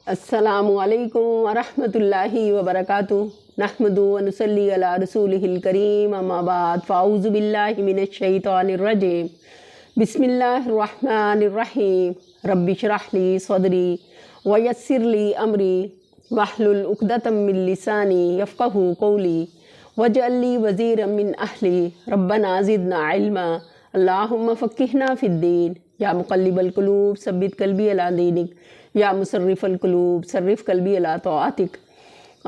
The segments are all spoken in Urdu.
السلام علیکم ورحمۃ اللہ وبرکاتہ نحمدہ ونصلی علی رسولہ الکریم اما بعد فاعوذ باللہ من الشیطان الرجیم بسم اللہ الرحمن الرحیم رب اشرح لی صدری ویسر لی امری واحلل عقدۃ من لسانی یفقہوا قولی واجعل لی وزیرا من اہلی ربنا زدنا علما اللہم فقہنا فی الدین یا مقلب القلوب ثبت قلبی علی دینک یا مصرف القلوب صرف قلبی علی طاعتک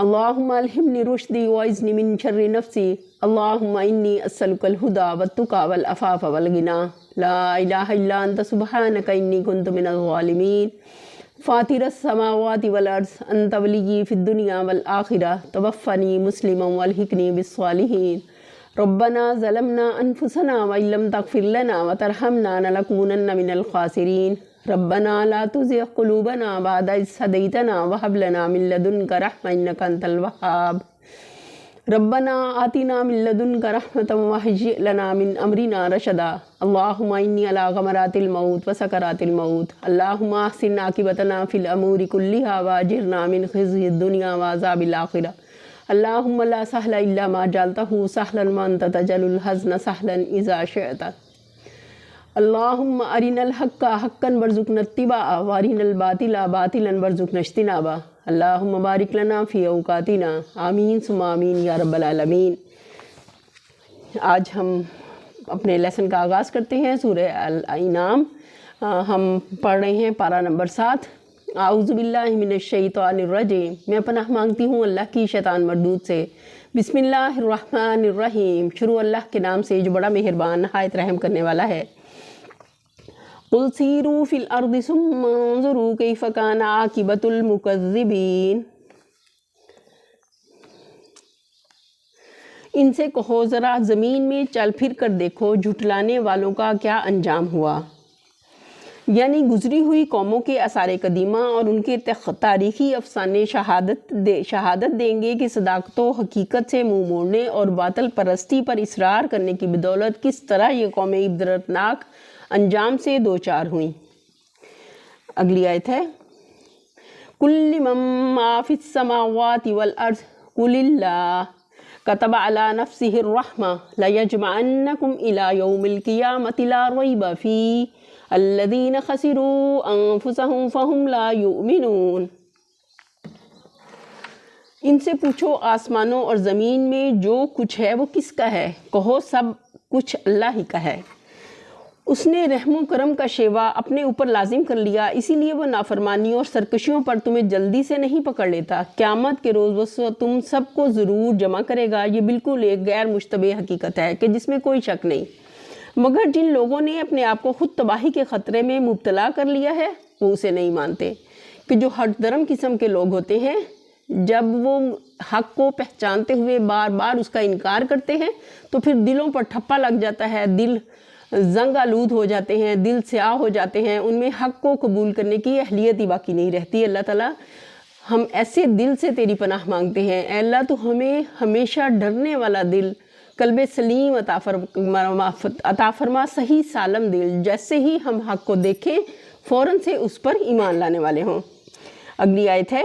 اللہم الہمنی رشدی واعذنی من شر نفسی اللہم انی اسألک الہدی والتقی والعفاف والغنی لا الہ الا انت سبحانک انی کنت من الظالمین فاطر السماوات والارض انت ولی فی الدنیا والآخرہ توفنی مسلما والحقنی بالصالحین ربنا ظلمنا انفسنا وان لم تغفر لنا وترحمنا لنکونن من الخاسرین ربنا لا تزغ قلوبنا بعد إذ هديتنا وهب لنا من لدنك رحمة إنك أنت الوهاب ربنا آتنا من لدنك رحمة وهيئ لنا من أمرنا رشدا اللهم إني على غمرات الموت وسكرات الموت اللهم أحسن عاقبتنا في الأمور كلها وأجرنا من خزي الدنيا وعذاب الآخرة اللهم لا سهل إلا ما جعلته سهلا وأنت تجعل الحزن سهلا إذا شئت اللہم ارنا الحق حقا وارزقنا اتباعہ وارنا الباطل باطلا وارزقنا اجتنابہ اللہم بارک لنا فی اوقاتنا آمین ثم آمین یا رب العالمین۔ آج ہم اپنے لیسن کا آغاز کرتے ہیں سورہ الانعام۔ ہم پڑھ رہے ہیں پارہ نمبر 7۔ اعوذ باللہ من الشیطان الرجیم، میں پناہ مانگتی ہوں اللہ کی شیطان مردود سے۔ بسم اللہ الرحمن الرحیم، شروع اللہ کے نام سے جو بڑا مہربان نہایت رحم کرنے والا ہے۔ قل سیروا فی الارض ثم انظروا کیف کان عاقبۃ المکذبین، ان سے کہو ذرا زمین میں چل پھر کر دیکھو جھٹلانے والوں کا کیا انجام ہوا، یعنی گزری ہوئی قوموں کے آثار قدیمہ اور ان کے تاریخی افسانے شہادت دیں گے کہ صداقت و حقیقت سے منہ موڑنے اور باطل پرستی پر اصرار کرنے کی بدولت کس طرح یہ قومیں عبرتناک انجام سے دوچار ہوئیں۔ اگلی آیت ہے قل من ما فی السماوات والارض قل اللہ کتب علی نفسہ الرحمہ لیجمعنکم الی یوم القیامۃ لا ریب فیہ الذین خسروا انفسہم فہم لا یؤمنون۔ ان سے پوچھو آسمانوں اور زمین میں جو کچھ ہے وہ کس کا ہے، کہو سب کچھ اللہ ہی کا ہے۔ اس نے رحم و کرم کا شیوا اپنے اوپر لازم کر لیا، اسی لیے وہ نافرمانیوں اور سرکشیوں پر تمہیں جلدی سے نہیں پکڑ لیتا۔ قیامت کے روز وہ تم سب کو ضرور جمع کرے گا، یہ بالکل ایک غیر مشتبہ حقیقت ہے کہ جس میں کوئی شک نہیں، مگر جن لوگوں نے اپنے آپ کو خود تباہی کے خطرے میں مبتلا کر لیا ہے وہ اسے نہیں مانتے۔ کہ جو ہٹ درم قسم کے لوگ ہوتے ہیں، جب وہ حق کو پہچانتے ہوئے بار بار اس کا انکار کرتے ہیں تو پھر دلوں پر ٹھپا لگ جاتا ہے، دل زنگ آلود ہو جاتے ہیں، دل سیاہ ہو جاتے ہیں، ان میں حق کو قبول کرنے کی اہلیت ہی باقی نہیں رہتی۔ اللہ تعالیٰ ہم ایسے دل سے تیری پناہ مانگتے ہیں، اے اللہ تو ہمیں ہمیشہ ڈرنے والا دل، قلب سلیم عطا فرما، صحیح سالم دل، جیسے ہی ہم حق کو دیکھیں فوراً سے اس پر ایمان لانے والے ہوں۔ اگلی آیت ہے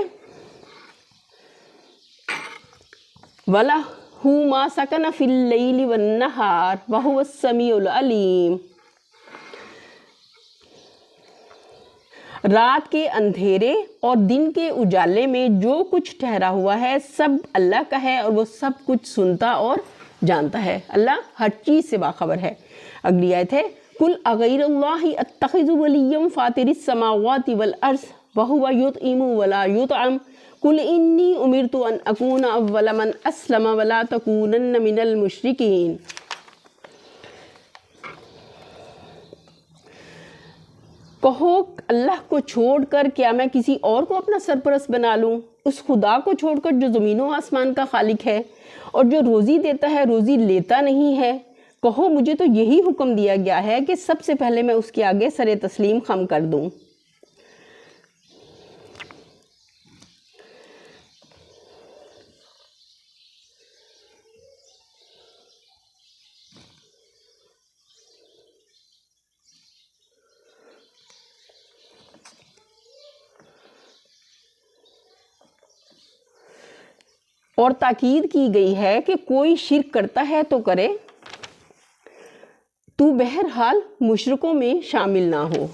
وَلَهُ مَا سَكَنَ فِي اللَّيْلِ وَالنَّهَارِ وَهُوَ السَّمِيعُ الْعَلِيمُ۔ رات کے اندھیرے اور دن کے اجالے میں جو کچھ ٹھہرا ہوا ہے سب اللہ کا ہے اور وہ سب کچھ سنتا اور جانتا ہے۔ اللہ ہر چیز سے باخبر ہے۔ اگلی آیت ہے قُلْ أَغَيْرَ اللَّهِ أَتَّخِذُ وَلِيًّا فَاطِرِ السَّمَاوَاتِ وَالْأَرْضِ وَهُوَ يُطْعِمُ وَلَا يُطْعَمُ قُلْ إِنِّي أُمِرْتُ أَنْ أَكُونَ أَوَّلَ مَنْ أَسْلَمَ وَلَا تَكُونَنَّ مِنَ الْمُشْرِكِينَ۔ کہو اللہ کو چھوڑ کر کیا میں کسی اور کو اپنا سرپرست بنا لوں، اس خدا کو چھوڑ کر جو زمین و آسمان کا خالق ہے اور جو روزی دیتا ہے روزی لیتا نہیں ہے۔ کہو مجھے تو یہی حکم دیا گیا ہے کہ سب سے پہلے میں اس کے آگے سر تسلیم خم کر دوں۔ اور تاکید کی گئی ہے کہ کوئی شرک کرتا ہے تو کرے، تو بہرحال مشرکوں میں شامل نہ ہو،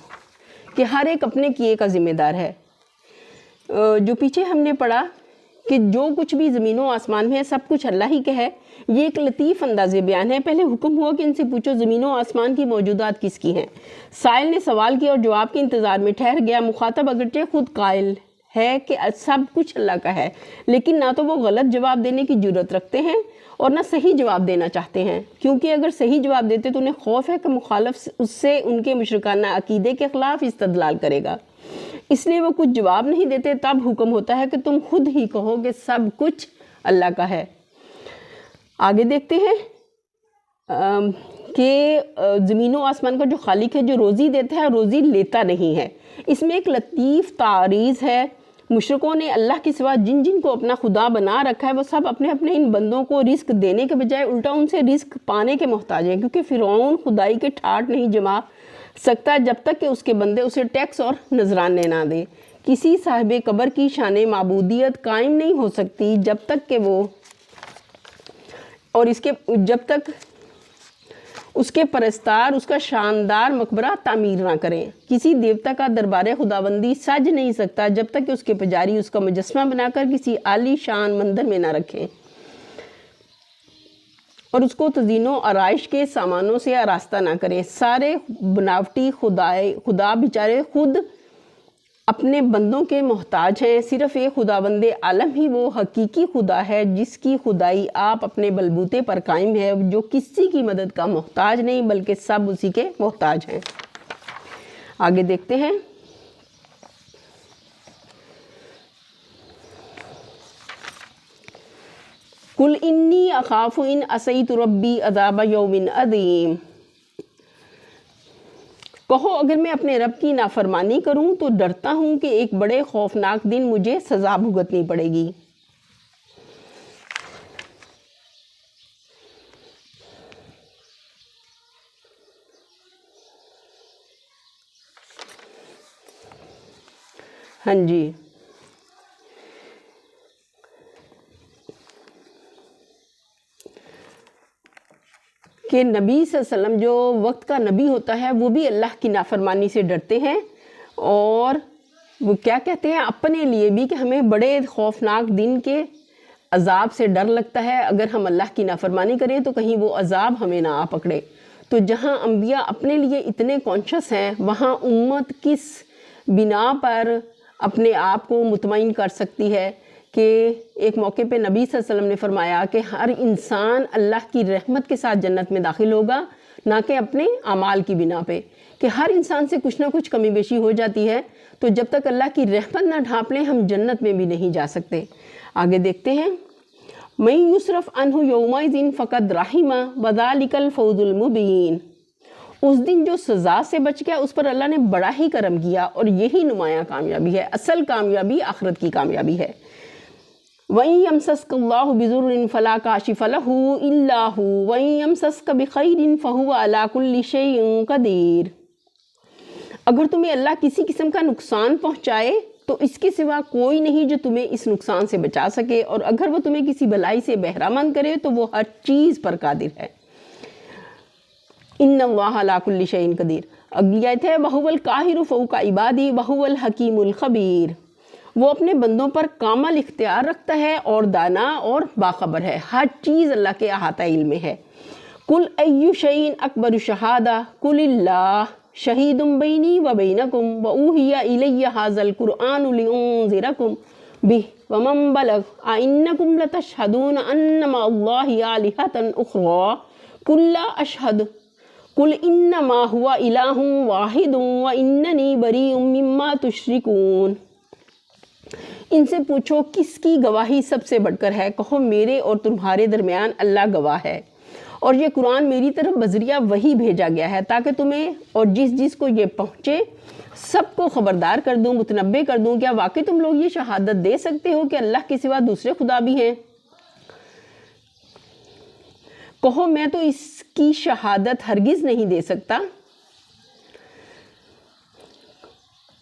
کہ ہر ایک اپنے کیے کا ذمہ دار ہے۔ جو پیچھے ہم نے پڑھا کہ جو کچھ بھی زمین و آسمان میں ہے سب کچھ اللہ ہی کا ہے، یہ ایک لطیف انداز بیان ہے۔ پہلے حکم ہوا کہ ان سے پوچھو زمین و آسمان کی موجودات کس کی ہیں۔ سائل نے سوال کیا اور جواب کے انتظار میں ٹھہر گیا۔ مخاطب اگرچہ خود قائل ہے کہ سب کچھ اللہ کا ہے، لیکن نہ تو وہ غلط جواب دینے کی جرات رکھتے ہیں اور نہ صحیح جواب دینا چاہتے ہیں، کیونکہ اگر صحیح جواب دیتے تو انہیں خوف ہے کہ مخالف اس سے ان کے مشرکانہ عقیدے کے خلاف استدلال کرے گا، اس لیے وہ کچھ جواب نہیں دیتے۔ تب حکم ہوتا ہے کہ تم خود ہی کہو کہ سب کچھ اللہ کا ہے۔ آگے دیکھتے ہیں کہ زمین و آسمان کا جو خالق ہے، جو روزی دیتا ہے، روزی لیتا نہیں ہے۔ اس میں ایک لطیف تعریض ہے۔ مشرکوں نے اللہ کے سوا جن جن کو اپنا خدا بنا رکھا ہے، وہ سب اپنے اپنے ان بندوں کو رزق دینے کے بجائے الٹا ان سے رزق پانے کے محتاج ہیں، کیونکہ فرعون خدائی کے ٹھاٹ نہیں جما سکتا جب تک کہ اس کے بندے اسے ٹیکس اور نذرانے نہ دے۔ کسی صاحب قبر کی شان معبودیت قائم نہیں ہو سکتی جب تک کہ وہ اور جب تک اس کے پرستار اس کا شاندار مقبرہ تعمیر نہ کریں۔ کسی دیوتا کا دربار خداوندی سج نہیں سکتا جب تک کہ اس کے پجاری اس کا مجسمہ بنا کر کسی عالی شان مندر میں نہ رکھیں اور اس کو تزئین و آرائش کے سامانوں سے آراستہ نہ کریں۔ سارے بناوٹی خدا بیچارے خود اپنے بندوں کے محتاج ہیں۔ صرف ایک خداوند عالم ہی وہ حقیقی خدا ہے جس کی خدائی آپ اپنے بلبوتے پر قائم ہے، جو کسی کی مدد کا محتاج نہیں بلکہ سب اسی کے محتاج ہیں۔ آگے دیکھتے ہیں۔ قُلْ إِنِّي أَخَافُ إِنْ عَصَيْتُ رَبِّي عَذَابَ يَوْمٍ عَظِيمٍ، کہو اگر میں اپنے رب کی نافرمانی کروں تو ڈرتا ہوں کہ ایک بڑے خوفناک دن مجھے سزا بھگتنی پڑے گی۔ ہاں جی، کہ نبی صلی اللہ علیہ وسلم جو وقت کا نبی ہوتا ہے وہ بھی اللہ کی نافرمانی سے ڈرتے ہیں، اور وہ کیا کہتے ہیں اپنے لیے بھی کہ ہمیں بڑے خوفناک دن کے عذاب سے ڈر لگتا ہے، اگر ہم اللہ کی نافرمانی کریں تو کہیں وہ عذاب ہمیں نہ آ پکڑے۔ تو جہاں انبیاء اپنے لیے اتنے کانشس ہیں، وہاں امت کس بنا پر اپنے آپ کو مطمئن کر سکتی ہے کہ ایک موقع پہ نبی صلی اللہ علیہ وسلم نے فرمایا کہ ہر انسان اللہ کی رحمت کے ساتھ جنت میں داخل ہوگا، نہ کہ اپنے اعمال کی بنا پہ، کہ ہر انسان سے کچھ نہ کچھ کمی بیشی ہو جاتی ہے، تو جب تک اللہ کی رحمت نہ ڈھانپ لیں ہم جنت میں بھی نہیں جا سکتے۔ آگے دیکھتے ہیں۔ مَن یُصْرَفْ عَنْهُ یَوْمَئِذٍ فَقَدْ رَحِمَ وَذَلِکَ الْفَوْزُ الْمُبِینُ، اس دن جو سزا سے بچ گیا اس پر اللہ نے بڑا ہی کرم کیا، اور یہی نمایاں کامیابی ہے، اصل کامیابی آخرت کی کامیابی ہے۔ وَإِن يَمْسَسْكَ اللَّهُ بِضُرٍّ فَلَا كَاشِفَ لَهُ إِلَّا هُوَ وَإِن يَمْسَسْكَ بِخَيْرٍ فَهُوَ عَلَى كُلِّ شَيْءٍ قَدِيرٌ، اگر تمہیں اللہ کسی قسم کا نقصان پہنچائے تو اس کے سوا کوئی نہیں جو تمہیں اس نقصان سے بچا سکے، اور اگر وہ تمہیں کسی بلائی سے بہرہ مند کرے تو وہ ہر چیز پر قادر ہے۔ ان اللہ علی کل شیء قدیر۔ اگلی آیت ہے وَهُوَ الْقَاهِرُ فَوْقَ عِبَادِهِ وَهُوَ الْحَكِیمُ الْخَبِیرُ، وہ اپنے بندوں پر کامل اختیار رکھتا ہے اور دانا اور باخبر ہے، ہر چیز اللہ کے احاطہ علم میں ہے۔ قُلْ أَيُّ شَيْءٍ أَكْبَرُ شَهَادَةً قُلِ اللَّهُ شَهِيدٌ بَيْنِي وَبَيْنَكُمْ وَأُوحِيَ إِلَيَّ هَٰذَا الْقُرْآنُ لِأُنذِرَكُمْ بِهِ وَمَن بَلَغَ أَئِنَّكُمْ لَتَشْهَدُونَ أَنَّ مَعَ اللَّهِ آلِهَةً أُخْرَىٰ قُل لَّا أَشْهَدُ قُلْ إِنَّمَا هُوَ إِلَٰهٌ وَاحِدٌ وَإِنَّنِي بَرِيءٌ مِّمَّا تُشْرِكُونَ، ان سے پوچھو کس کی گواہی سب سے بڑھ کر ہے، کہو میرے اور تمہارے درمیان اللہ گواہ ہے، اور یہ قرآن میری طرف بذریعہ وحی بھیجا گیا ہے تاکہ تمہیں اور جس جس کو یہ پہنچے سب کو خبردار کر دوں، متنبع کر دوں۔ کیا واقعی تم لوگ یہ شہادت دے سکتے ہو کہ اللہ کے سوا دوسرے خدا بھی ہیں؟ کہو میں تو اس کی شہادت ہرگز نہیں دے سکتا۔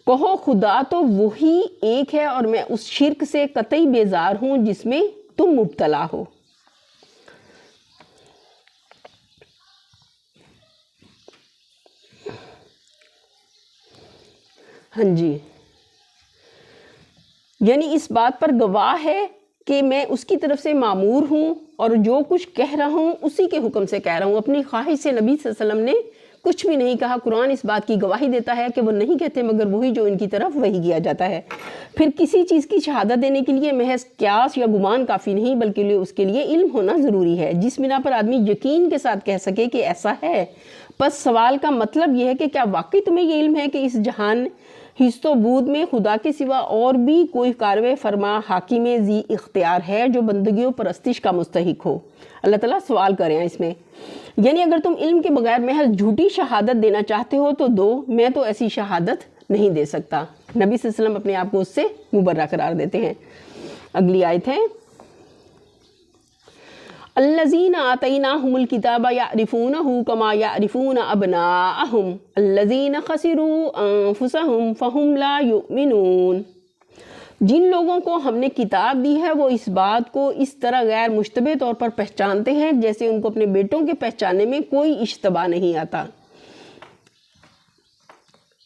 کہو خدا تو وہی ایک ہے اور میں اس شرک سے قطعی بیزار ہوں جس میں تم مبتلا ہو۔ ہاں جی، یعنی اس بات پر گواہ ہے کہ میں اس کی طرف سے مامور ہوں اور جو کچھ کہہ رہا ہوں اسی کے حکم سے کہہ رہا ہوں، اپنی خواہش سے نبی صلی اللہ علیہ وسلم نے کچھ بھی نہیں کہا۔ قرآن اس بات کی گواہی دیتا ہے کہ وہ نہیں کہتے مگر وہی جو ان کی طرف وحی کیا جاتا ہے۔ پھر کسی چیز کی شہادت دینے کے لیے محض قیاس یا گمان کافی نہیں، بلکہ اس کے لیے علم ہونا ضروری ہے، جس بنا پر آدمی یقین کے ساتھ کہہ سکے کہ ایسا ہے۔ پس سوال کا مطلب یہ ہے کہ کیا واقعی تمہیں یہ علم ہے کہ اس جہان ہست و بود میں خدا کے سوا اور بھی کوئی کارو فرما حاکم ذی اختیار ہے جو بندگی و پرستش کا مستحق ہو؟ اللہ تعالیٰ سوال کر رہے ہیں اس میں، یعنی اگر تم علم کے بغیر محض جھوٹی شہادت دینا چاہتے ہو تو دو، میں تو ایسی شہادت نہیں دے سکتا۔ نبی صلی اللہ علیہ وسلم اپنے آپ کو اس سے مبرہ قرار دیتے ہیں۔ اگلی آیت ہے الذین آتیناہم الکتاب یعرفونہ کما یعرفون ابناءہم الذین خسروا انفسہم فہم لا یؤمنون۔ جن لوگوں کو ہم نے کتاب دی ہے وہ اس بات کو اس طرح غیر مشتبہ طور پر پہچانتے ہیں جیسے ان کو اپنے بیٹوں کے پہچاننے میں کوئی اشتباہ نہیں آتا،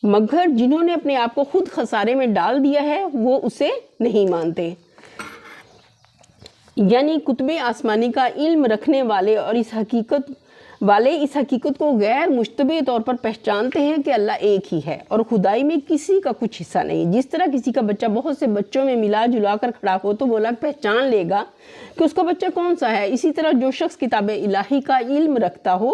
مگر جنہوں نے اپنے آپ کو خود خسارے میں ڈال دیا ہے وہ اسے نہیں مانتے۔ یعنی کتب آسمانی کا علم رکھنے والے اور اس حقیقت کو غیر مشتبہ طور پر پہچانتے ہیں کہ اللہ ایک ہی ہے اور خدائی میں کسی کا کچھ حصہ نہیں۔ جس طرح کسی کا بچہ بہت سے بچوں میں ملا جلا کر کھڑا ہو تو وہ لوگ پہچان لے گا کہ اس کا بچہ کون سا ہے، اسی طرح جو شخص کتاب الہی کا علم رکھتا ہو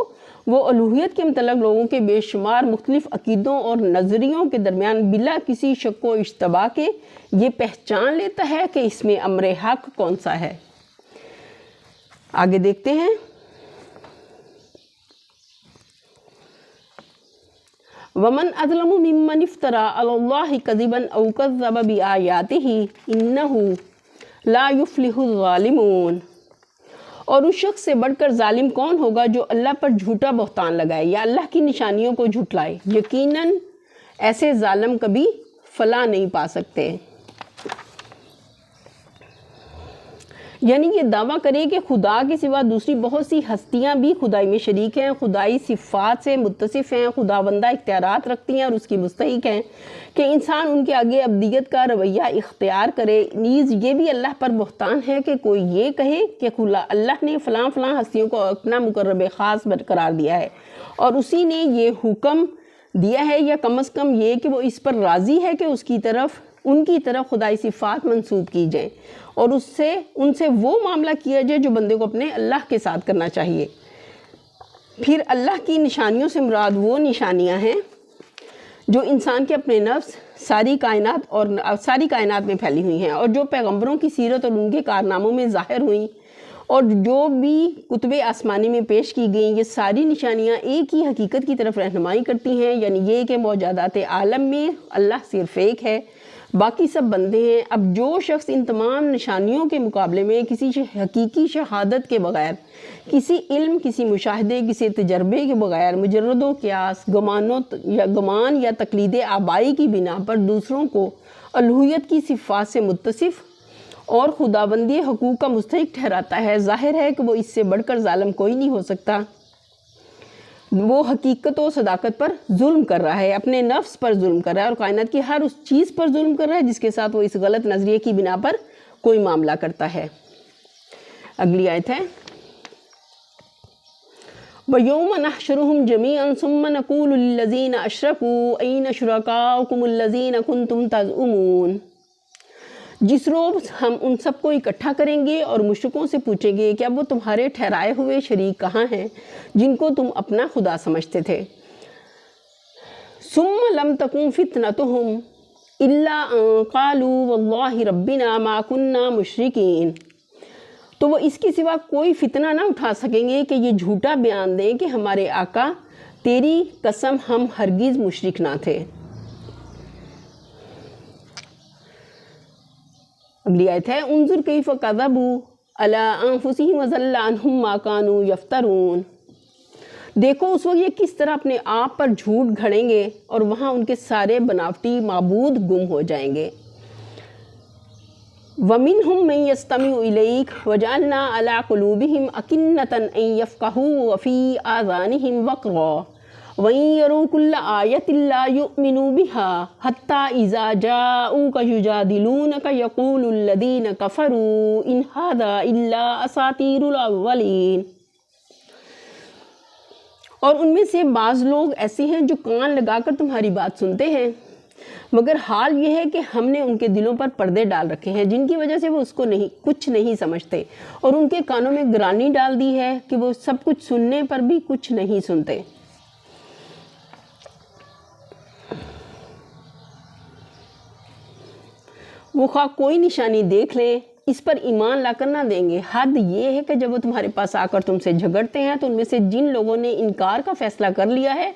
وہ الوہیت کے متعلق لوگوں کے بے شمار مختلف عقیدوں اور نظریوں کے درمیان بلا کسی شک و اشتباہ کے یہ پہچان لیتا ہے کہ اس میں امر حق کون سا ہے۔ آگے دیکھتے ہیں، وَمَنْ أَظْلَمُ مِمَّنِ افْتَرَىٰ عَلَى اللَّهِ كَذِبًا أَوْ كَذَّبَ بِآيَاتِهِ إِنَّهُ لَا يُفْلِحُ الظَّالِمُونَ۔ اور اس شخص سے بڑھ کر ظالم کون ہوگا جو اللہ پر جھوٹا بہتان لگائے یا اللہ کی نشانیوں کو جھٹلائے؟ یقیناً ایسے ظالم کبھی فلاح نہیں پا سکتے۔ یعنی یہ دعویٰ کرے کہ خدا کے سوا دوسری بہت سی ہستیاں بھی خدائی میں شریک ہیں، خدائی صفات سے متصف ہیں، خداوندہ اختیارات رکھتی ہیں اور اس کی مستحق ہیں، کہ انسان ان کے آگے عبدیت کا رویہ اختیار کرے۔ نیز یہ بھی اللہ پر بہتان ہے کہ کوئی یہ کہے کہ اللہ نے فلاں فلاں ہستیوں کو اپنا مقرب خاص قرار دیا ہے اور اسی نے یہ حکم دیا ہے، یا کم از کم یہ کہ وہ اس پر راضی ہے کہ ان کی طرف خدائی صفات منسوب کی جائیں اور ان سے وہ معاملہ کیا جائے جو بندے کو اپنے اللہ کے ساتھ کرنا چاہیے۔ پھر اللہ کی نشانیوں سے مراد وہ نشانیاں ہیں جو انسان کے اپنے نفس ساری کائنات میں پھیلی ہوئی ہیں اور جو پیغمبروں کی سیرت اور ان کے کارناموں میں ظاہر ہوئیں، اور جو بھی کتب آسمانی میں پیش کی گئیں، یہ ساری نشانیاں ایک ہی حقیقت کی طرف رہنمائی کرتی ہیں، یعنی یہ کہ موجودات عالم میں اللہ صرف ایک ہے، باقی سب بندے ہیں۔ اب جو شخص ان تمام نشانیوں کے مقابلے میں کسی حقیقی شہادت کے بغیر، کسی علم، کسی مشاہدے، کسی تجربے کے بغیر مجرد و قیاس، گمان یا تقلید آبائی کی بنا پر دوسروں کو الوہیت کی صفات سے متصف اور خداوندی حقوق کا مستحق ٹھہراتا ہے، ظاہر ہے کہ وہ اس سے بڑھ کر ظالم کوئی نہیں ہو سکتا۔ وہ حقیقت و صداقت پر ظلم کر رہا ہے، اپنے نفس پر ظلم کر رہا ہے اور کائنات کی ہر اس چیز پر ظلم کر رہا ہے جس کے ساتھ وہ اس غلط نظریے کی بنا پر کوئی معاملہ کرتا ہے۔ اگلی آیت ہے وَيَوْمَ نَحْشُرُهُمْ جَمِيعًا ثُمَّ نَقُولُ لِلَّذِينَ أَشْرَكُوا أَيْنَ شُرَكَاؤُكُمُ الَّذِينَ كُنتُمْ تَزْعُمُونَ۔ جس روز ہم ان سب کو اکٹھا کریں گے اور مشرکوں سے پوچھیں گے کہ اب وہ تمہارے ٹھہرائے ہوئے شریک کہاں ہیں جن کو تم اپنا خدا سمجھتے تھے۔ ثُمَّ لَمْ تَكُنْ فِتْنَتُهُمْ إِلَّا أَن قَالُوا وَاللَّهِ رَبِّنَا مَا كُنَّا مُشْرِكِينَ۔ تو وہ اس کے سوا کوئی فتنہ نہ اٹھا سکیں گے کہ یہ جھوٹا بیان دیں کہ ہمارے آقا تیری قسم ہم ہرگز مشرک نہ تھے۔ اگلی آیت ہے انظر کیف کذبوا علی انفسہم وضل عنہم ما کانوا یفترون۔ دیکھو اس وقت یہ کس طرح اپنے آپ پر جھوٹ گھڑیں گے اور وہاں ان کے سارے بناوٹی معبود گم ہو جائیں گے۔ وَمِنْهُمْ مَنْ يَسْتَمِعُ إِلَيْكَ وَجَعَلْنَا عَلَىٰ قُلُوبِهِمْ أَكِنَّةً أَنْ يَفْقَهُوا وَفِي آذَانِهِمْ وَقْرًا وَإِنْ يَرَوْا كُلَّ آيَةٍ لَا يُؤْمِنُوا بِهَا حَتَّىٰ إِذَا جَاءُوكَ يُجَادِلُونَكَ يَقُولُ الَّذِينَ كَفَرُوا إِنْ هَٰذَا إِلَّا أَسَاطِيرُ الْأَوَّلِينَ۔ اور ان میں سے بعض لوگ ایسے ہیں جو کان لگا کر تمہاری بات سنتے ہیں، مگر حال یہ ہے کہ ہم نے ان کے دلوں پر پردے ڈال رکھے ہیں جن کی وجہ سے وہ اس کو کچھ نہیں سمجھتے، اور ان کے کانوں میں گرانی ڈال دی ہے کہ وہ سب کچھ سننے پر بھی کچھ نہیں سنتے۔ وہ خواہ کوئی نشانی دیکھ لیں اس پر ایمان لا کر نہ دیں گے۔ حد یہ ہے کہ جب وہ تمہارے پاس آ کر تم سے جھگڑتے ہیں تو ان میں سے جن لوگوں نے انکار کا فیصلہ کر لیا ہے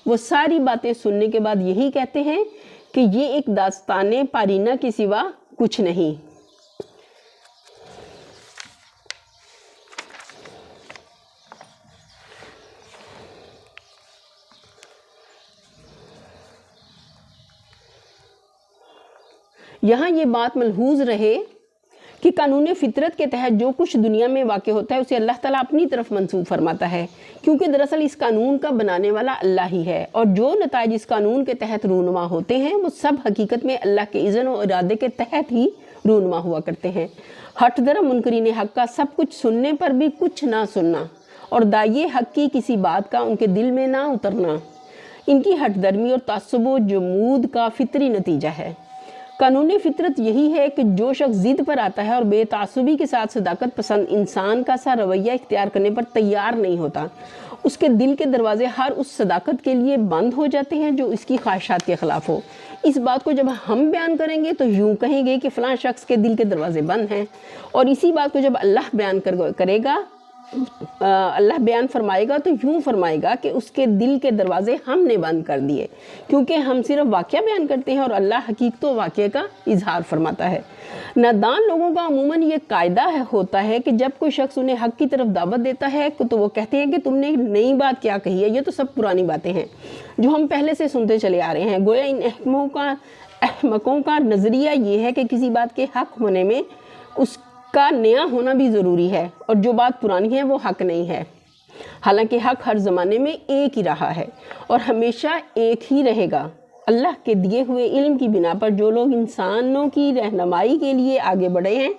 وہ ساری باتیں سننے کے بعد یہی کہتے ہیں کہ یہ ایک داستان پارینہ کے سوا کچھ نہیں۔ یہاں یہ بات ملحوظ رہے کہ قانون فطرت کے تحت جو کچھ دنیا میں واقع ہوتا ہے اسے اللہ تعالیٰ اپنی طرف منسوب فرماتا ہے، کیونکہ دراصل اس قانون کا بنانے والا اللہ ہی ہے، اور جو نتائج اس قانون کے تحت رونما ہوتے ہیں وہ سب حقیقت میں اللہ کے اذن و ارادے کے تحت ہی رونما ہوا کرتے ہیں۔ ہٹ درم منکرین حق کا سب کچھ سننے پر بھی کچھ نہ سننا اور داعی حق کی کسی بات کا ان کے دل میں نہ اترنا ان کی ہٹ درمی اور تعصب و جمود کا فطری نتیجہ ہے۔ قانون فطرت یہی ہے کہ جو شخص ضد پر آتا ہے اور بے تعصبی کے ساتھ صداقت پسند انسان کا سا رویہ اختیار کرنے پر تیار نہیں ہوتا، اس کے دل کے دروازے ہر اس صداقت کے لیے بند ہو جاتے ہیں جو اس کی خواہشات کے خلاف ہو۔ اس بات کو جب ہم بیان کریں گے تو یوں کہیں گے کہ فلاں شخص کے دل کے دروازے بند ہیں، اور اسی بات کو جب اللہ بیان کرے گا، اللہ بیان فرمائے گا تو یوں فرمائے گا کہ اس کے دل کے دروازے ہم نے بند کر دیے، کیونکہ ہم صرف واقعہ بیان کرتے ہیں اور اللہ حقیقت و واقعہ کا اظہار فرماتا ہے۔ نادان لوگوں کا عموماً یہ قاعدہ ہوتا ہے کہ جب کوئی شخص انہیں حق کی طرف دعوت دیتا ہے تو وہ کہتے ہیں کہ تم نے نئی بات کیا کہی ہے، یہ تو سب پرانی باتیں ہیں جو ہم پہلے سے سنتے چلے آ رہے ہیں۔ گویا ان احمقوں کا نظریہ یہ ہے کہ کسی بات کے حق ہونے میں اس کا نیا ہونا بھی ضروری ہے، اور جو بات پرانی ہے وہ حق نہیں ہے، حالانکہ حق ہر زمانے میں ایک ہی رہا ہے اور ہمیشہ ایک ہی رہے گا۔ اللہ کے دیے ہوئے علم کی بنا پر جو لوگ انسانوں کی رہنمائی کے لیے آگے بڑھے ہیں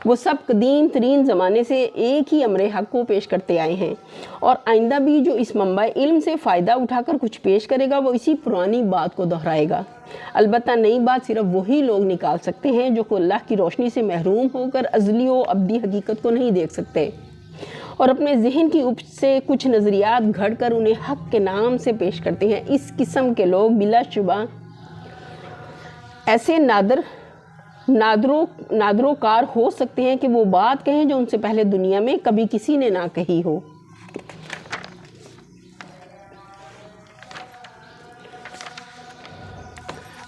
وہ سب قدیم ترین زمانے سے ایک ہی امر حق کو پیش کرتے آئے ہیں، اور آئندہ بھی جو اس منبع علم سے فائدہ اٹھا کر کچھ پیش کرے گا وہ اسی پرانی بات کو دہرائے گا۔ البتہ نئی بات صرف وہی لوگ نکال سکتے ہیں جو کہ اللہ کی روشنی سے محروم ہو کر ازلی و ابدی حقیقت کو نہیں دیکھ سکتے اور اپنے ذہن کی اپج سے کچھ نظریات گھڑ کر انہیں حق کے نام سے پیش کرتے ہیں۔ اس قسم کے لوگ بلا شبہ ایسے نادروکار ہو سکتے ہیں کہ وہ بات کہیں جو ان سے پہلے دنیا میں کبھی کسی نے نہ کہی ہو۔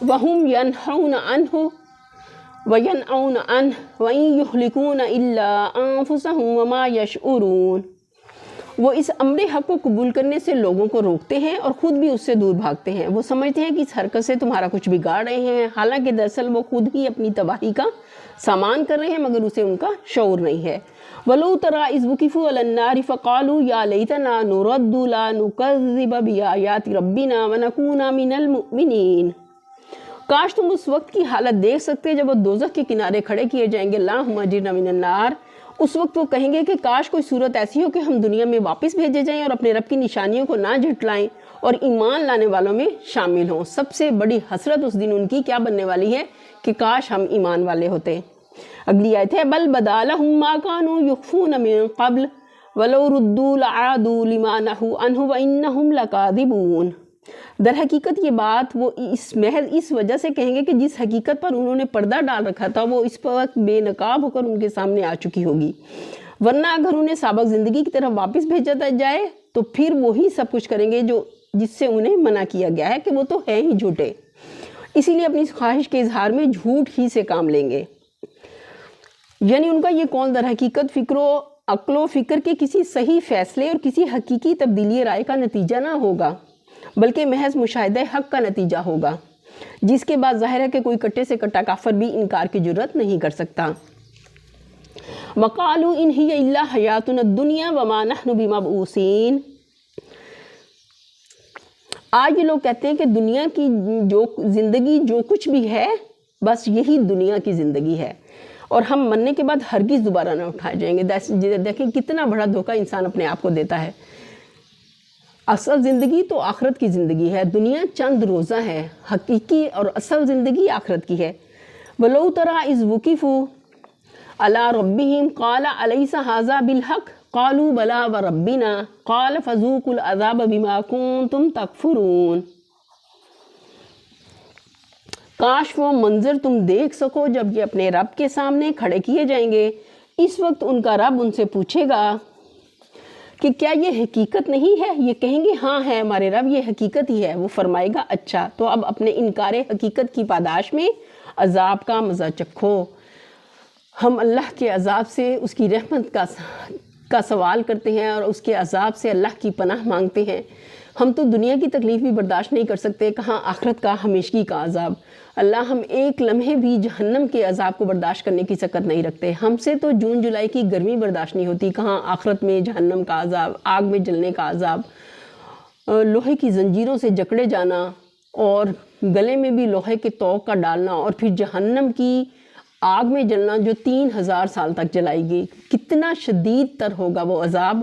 وَهُمْ يَنْهَوْنَ عَنْهُ وَيَنْأَوْنَ عَنْهُ وَإِنْ يُهْلِكُونَ إِلَّا أَنفُسَهُمْ وَمَا يَشْعُرُونَ۔ وہ اس امر حق کو قبول کرنے سے لوگوں کو روکتے ہیں اور خود بھی اس سے دور بھاگتے ہیں۔ وہ سمجھتے ہیں کہ اس حرکت سے تمہارا کچھ بگاڑ رہے ہیں، حالانکہ دراصل وہ خود ہی اپنی تباہی کا سامان کر رہے ہیں مگر اسے ان کا شعور نہیں ہے۔ وَلَوْ تَرَىٰ إِذْ وُقِفُوا عَلَى النَّارِ فَقَالُوا يَا لَيْتَنَا نُرَدُّ لَا نُكَذِّبَ بِآيَاتِ رَبِّنَا وَنَكُونَ مِنَ الْمُؤْمِنِينَ۔ کاش تم اس وقت کی حالت دیکھ سکتے جب وہ دوزخ کے کنارے کھڑے کیے جائیں گے، اللہم اجرنا من النار۔ اس وقت وہ کہیں گے کہ کاش کوئی صورت ایسی ہو کہ ہم دنیا میں واپس بھیجے جائیں اور اپنے رب کی نشانیوں کو نہ جھٹلائیں اور ایمان لانے والوں میں شامل ہوں۔ سب سے بڑی حسرت اس دن ان کی کیا بننے والی ہے کہ کاش ہم ایمان والے ہوتے۔ اگلی آیت ہے بل بدا لہم ما کانوا یخفون من قبل ولو ردوا لعادوا لما نہوا عنہ وانہم لکاذبون۔ در حقیقت یہ بات وہ محض اس وجہ سے کہیں گے کہ جس حقیقت پر انہوں نے پردہ ڈال رکھا تھا وہ اس وقت بے نقاب ہو کر ان کے سامنے آ چکی ہوگی، ورنہ اگر انہیں سابق زندگی کی طرف واپس بھیجا جائے تو پھر وہی سب کچھ کریں گے جس سے انہیں منع کیا گیا ہے کہ وہ تو ہیں ہی جھوٹے، اسی لیے اپنی خواہش کے اظہار میں جھوٹ ہی سے کام لیں گے۔ یعنی ان کا یہ قول در حقیقت عقل و فکر کے کسی صحیح فیصلے اور کسی حقیقی تبدیلی رائے کا نتیجہ نہ ہوگا بلکہ محض مشاہدہ حق کا نتیجہ ہوگا۔ جس کے بعد ظاہر ہے کہ کوئی کٹے سے کٹا کافر بھی انکار کی جرت نہیں کر سکتا۔ وَقَالُوا إِنْ هِيَ إِلَّا حَيَاتُنَا الدُّنْيَا وَمَا نَحْنُ بِمَبْعُوثِينَ۔ آج یہ لوگ کہتے ہیں کہ دنیا کی جو زندگی جو کچھ بھی ہے بس یہی دنیا کی زندگی ہے اور ہم مرنے کے بعد ہرگز دوبارہ نہ اٹھائے جائیں گے۔ دیکھیں کتنا بڑا دھوکہ انسان اپنے آپ کو دیتا ہے۔ اصل زندگی تو آخرت کی زندگی ہے، دنیا چند روزہ ہے، حقیقی اور اصل زندگی آخرت کی ہے۔ وَلَوْ تَرَىٰ إِذْ وُقِفُوا عَلَىٰ رَبِّهِمْ قَالَ أَلَيْسَ هَٰذَا بِالْحَقِّ قَالُوا بَلَىٰ وَرَبِّنَا قَالَ فَذُوقُوا الْعَذَابَ بِمَا كُنتُمْ تَكْفُرُونَ۔ کاش وہ منظر تم دیکھ سکو جب یہ اپنے رب کے سامنے کھڑے کیے جائیں گے۔ اس وقت ان کا رب ان سے پوچھے گا کہ کیا یہ حقیقت نہیں ہے؟ یہ کہیں گے ہاں ہے ہمارے رب، یہ حقیقت ہی ہے۔ وہ فرمائے گا اچھا تو اب اپنے انکار حقیقت کی پاداش میں عذاب کا مزہ چکھو۔ ہم اللہ کے عذاب سے، اس کی رحمت کا سوال کرتے ہیں اور اس کے عذاب سے اللہ کی پناہ مانگتے ہیں۔ ہم تو دنیا کی تکلیف بھی برداشت نہیں کر سکتے، کہاں آخرت کا ہمیشگی کا عذاب۔ اللہ ہم ایک لمحے بھی جہنم کے عذاب کو برداشت کرنے کی سکت نہیں رکھتے۔ ہم سے تو جون جولائی کی گرمی برداشت نہیں ہوتی، کہاں آخرت میں جہنم کا عذاب، آگ میں جلنے کا عذاب، لوہے کی زنجیروں سے جکڑے جانا اور گلے میں بھی لوہے کے توق کا ڈالنا اور پھر جہنم کی آگ میں جلنا جو 3000 سال تک جلائے گی۔ کتنا شدید تر ہوگا وہ عذاب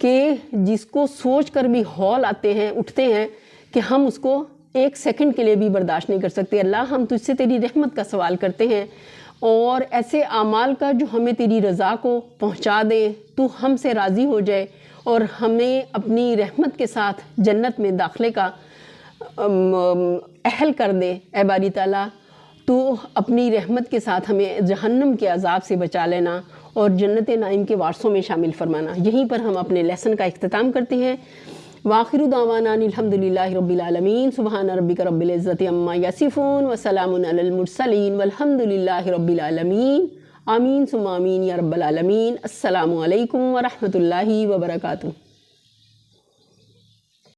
کہ جس کو سوچ کر بھی ہول آتے ہیں، اٹھتے ہیں کہ ہم اس کو ایک سیکنڈ کے لیے بھی برداشت نہیں کر سکتے۔ اللہ ہم تجھ سے تیری رحمت کا سوال کرتے ہیں اور ایسے اعمال کا جو ہمیں تیری رضا کو پہنچا دے، تو ہم سے راضی ہو جائے اور ہمیں اپنی رحمت کے ساتھ جنت میں داخلے کا اہل کر دے۔ اے باری تعالیٰ تو اپنی رحمت کے ساتھ ہمیں جہنم کے عذاب سے بچا لینا اور جنت نعیم کے وارثوں میں شامل فرمانا۔ یہیں پر ہم اپنے لیسن کا اختتام کرتے ہیں۔ وآخر دعوانا الحمدللہ رب العالمین، سبحان ربک رب العزت عما یصفون وسلام علی المرسلین والحمدللہ رب العالمین۔ آمین ثم آمین یا رب العالمین۔ السلام علیکم ورحمۃ اللہ وبرکاتہ۔